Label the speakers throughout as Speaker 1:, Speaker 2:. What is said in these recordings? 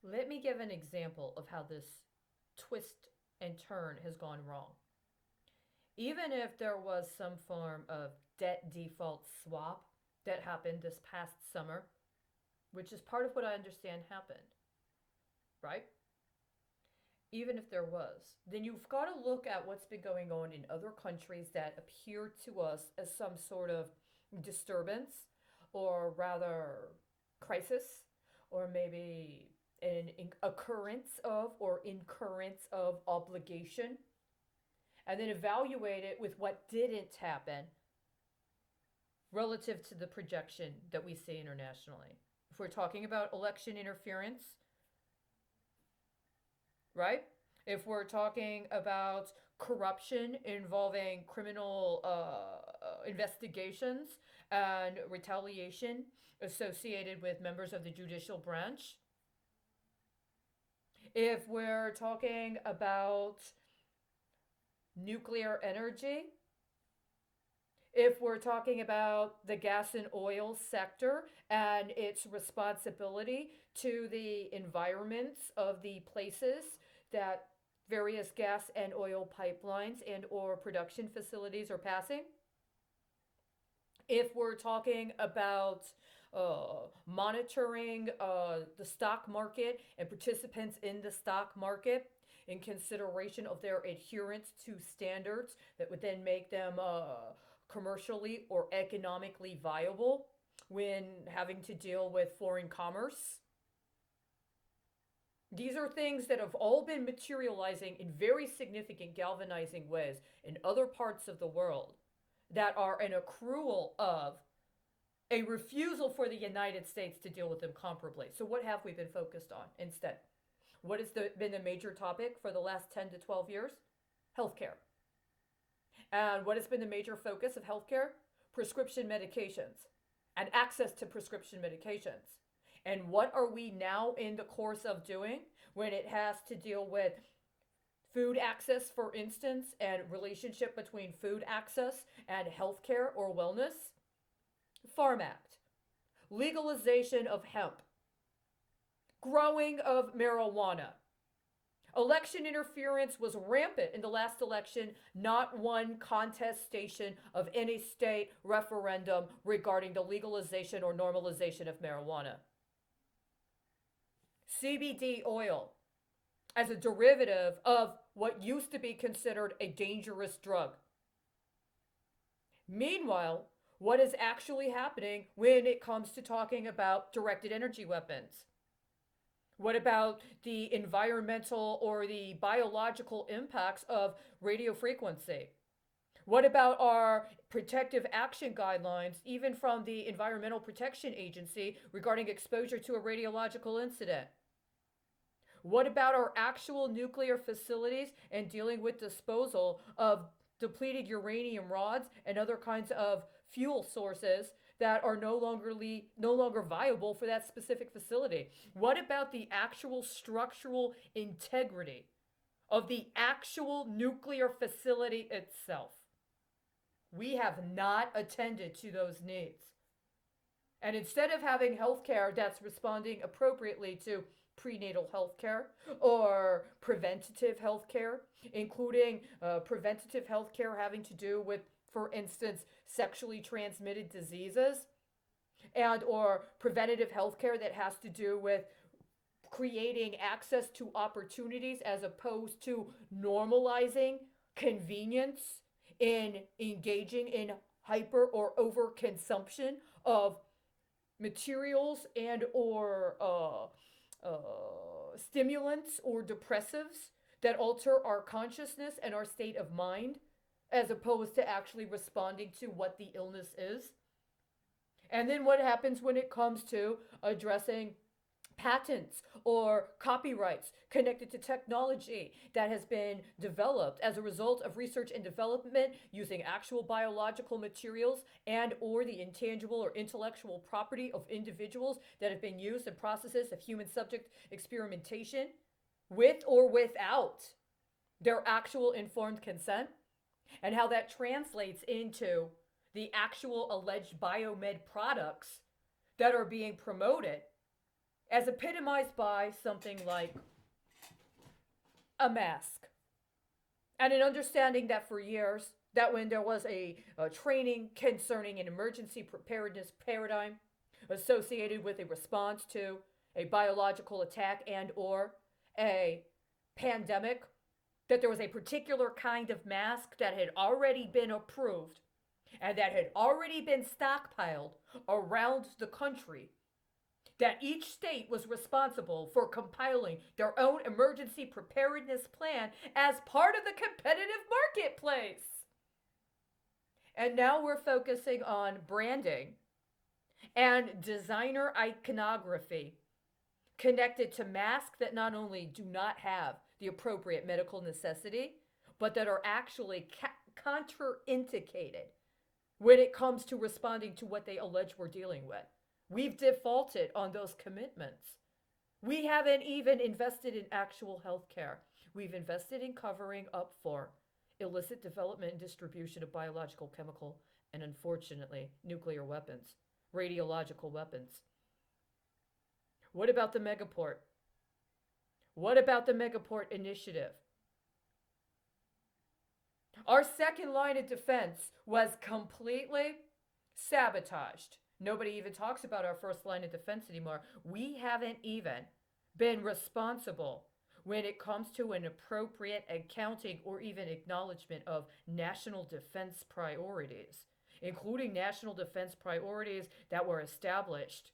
Speaker 1: Let me give an example of how this twist and turn has gone wrong. Even if there was some form of debt default swap that happened this past summer, which is part of what I understand happened, right? Even if there was, then you've got to look at what's been going on in other countries that appear to us as some sort of disturbance, or rather crisis, or maybe an occurrence of or incurrence of obligation, and then evaluate it with what didn't happen relative to the projection that we see internationally. If we're talking about election interference, right? If we're talking about corruption involving criminal investigations and retaliation associated with members of the judicial branch, if we're talking about nuclear energy, if we're talking about the gas and oil sector and its responsibility to the environments of the places that various gas and oil pipelines and or production facilities are passing, if we're talking about monitoring the stock market and participants in the stock market in consideration of their adherence to standards that would then make them commercially or economically viable when having to deal with foreign commerce. These are things that have all been materializing in very significant galvanizing ways in other parts of the world that are an accrual of a refusal for the United States to deal with them comparably. So, what have we been focused on instead? What has been the major topic for the last 10 to 12 years? Healthcare. And what has been the major focus of healthcare? Prescription medications and access to prescription medications. And what are we now in the course of doing when it has to deal with food access, for instance, and relationship between food access and healthcare or wellness? Farm Act, legalization of hemp, growing of marijuana. Election interference was rampant in the last election, not one contestation of any state referendum regarding the legalization or normalization of marijuana. CBD oil as a derivative of what used to be considered a dangerous drug. Meanwhile, what is actually happening when it comes to talking about directed energy weapons? What about the environmental or the biological impacts of radio frequency? What about our protective action guidelines, even from the Environmental Protection Agency, regarding exposure to a radiological incident? What about our actual nuclear facilities and dealing with disposal of depleted uranium rods and other kinds of fuel sources that are no longer viable for that specific facility? What about the actual structural integrity of the actual nuclear facility itself? We have not attended to those needs. And instead of having healthcare that's responding appropriately to prenatal health care or preventative health care, including preventative health care having to do with, for instance, sexually transmitted diseases, and or preventative health care that has to do with creating access to opportunities as opposed to normalizing convenience in engaging in hyper or overconsumption of materials and or stimulants or depressives that alter our consciousness and our state of mind, as opposed to actually responding to what the illness is. And then what happens when it comes to addressing patents or copyrights connected to technology that has been developed as a result of research and development using actual biological materials and or the intangible or intellectual property of individuals that have been used in processes of human subject experimentation with or without their actual informed consent, and how that translates into the actual alleged biomed products that are being promoted as epitomized by something like a mask. And an understanding that for years, that when there was a training concerning an emergency preparedness paradigm associated with a response to a biological attack and or a pandemic, that there was a particular kind of mask that had already been approved and that had already been stockpiled around the country, that each state was responsible for compiling their own emergency preparedness plan as part of the competitive marketplace. And now we're focusing on branding and designer iconography connected to masks that not only do not have the appropriate medical necessity, but that are actually contraindicated when it comes to responding to what they allege we're dealing with. We've defaulted on those commitments. We haven't even invested in actual health care. We've invested in covering up for illicit development and distribution of biological, chemical, and unfortunately, nuclear weapons, radiological weapons. What about the megaport? What about the megaport initiative? Our second line of defense was completely sabotaged. Nobody even talks about our first line of defense anymore. We haven't even been responsible when it comes to an appropriate accounting or even acknowledgement of national defense priorities, including national defense priorities that were established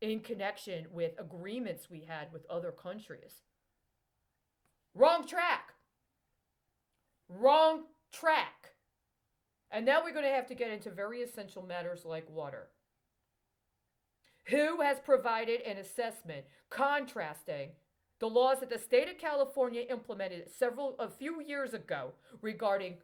Speaker 1: in connection with agreements we had with other countries. Wrong track. Wrong track. And now we're going to have to get into very essential matters like water. Who has provided an assessment contrasting the laws that the state of California implemented a few years ago regarding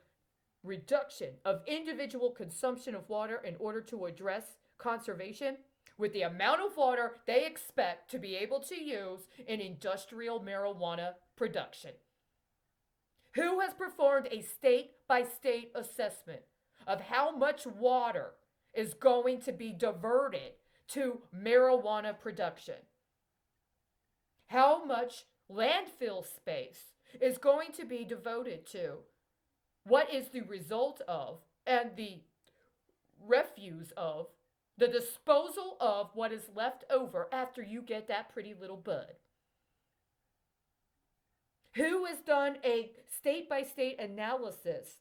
Speaker 1: reduction of individual consumption of water in order to address conservation with the amount of water they expect to be able to use in industrial marijuana production? Who has performed a state-by-state assessment of how much water is going to be diverted to marijuana production? How much landfill space is going to be devoted to what is the result of and the refuse of the disposal of what is left over after you get that pretty little bud? Who has done a state-by-state analysis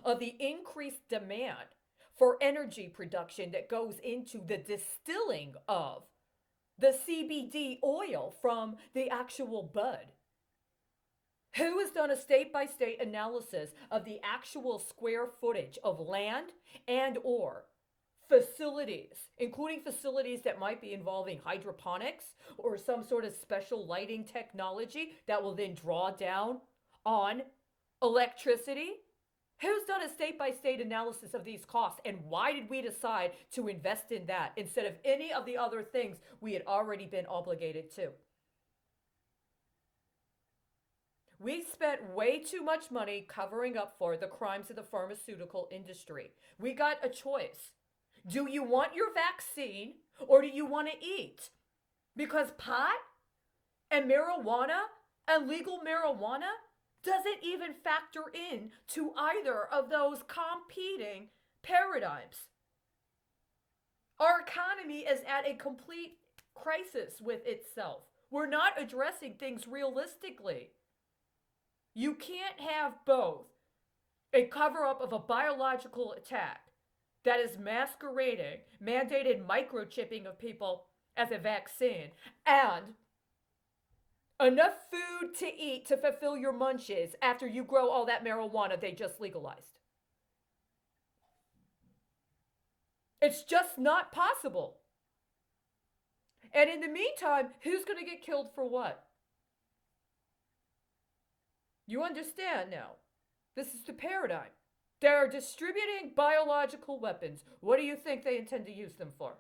Speaker 1: of the increased demand for energy production that goes into the distilling of the CBD oil from the actual bud? Who has done a state-by-state analysis of the actual square footage of land and or facilities, including facilities that might be involving hydroponics or some sort of special lighting technology that will then draw down on electricity? Who's done a state-by-state analysis of these costs, and why did we decide to invest in that instead of any of the other things we had already been obligated to? We spent way too much money covering up for the crimes of the pharmaceutical industry. We got a choice. Do you want your vaccine or do you want to eat? Because pot and marijuana and legal marijuana doesn't even factor in to either of those competing paradigms. Our economy is at a complete crisis with itself. We're not addressing things realistically. You can't have both a cover-up of a biological attack that is masquerading, mandated microchipping of people as a vaccine, and enough food to eat to fulfill your munches after you grow all that marijuana they just legalized. It's just not possible. And in the meantime, who's going to get killed for what? You understand now. This is the paradigm. They're distributing biological weapons. What do you think they intend to use them for?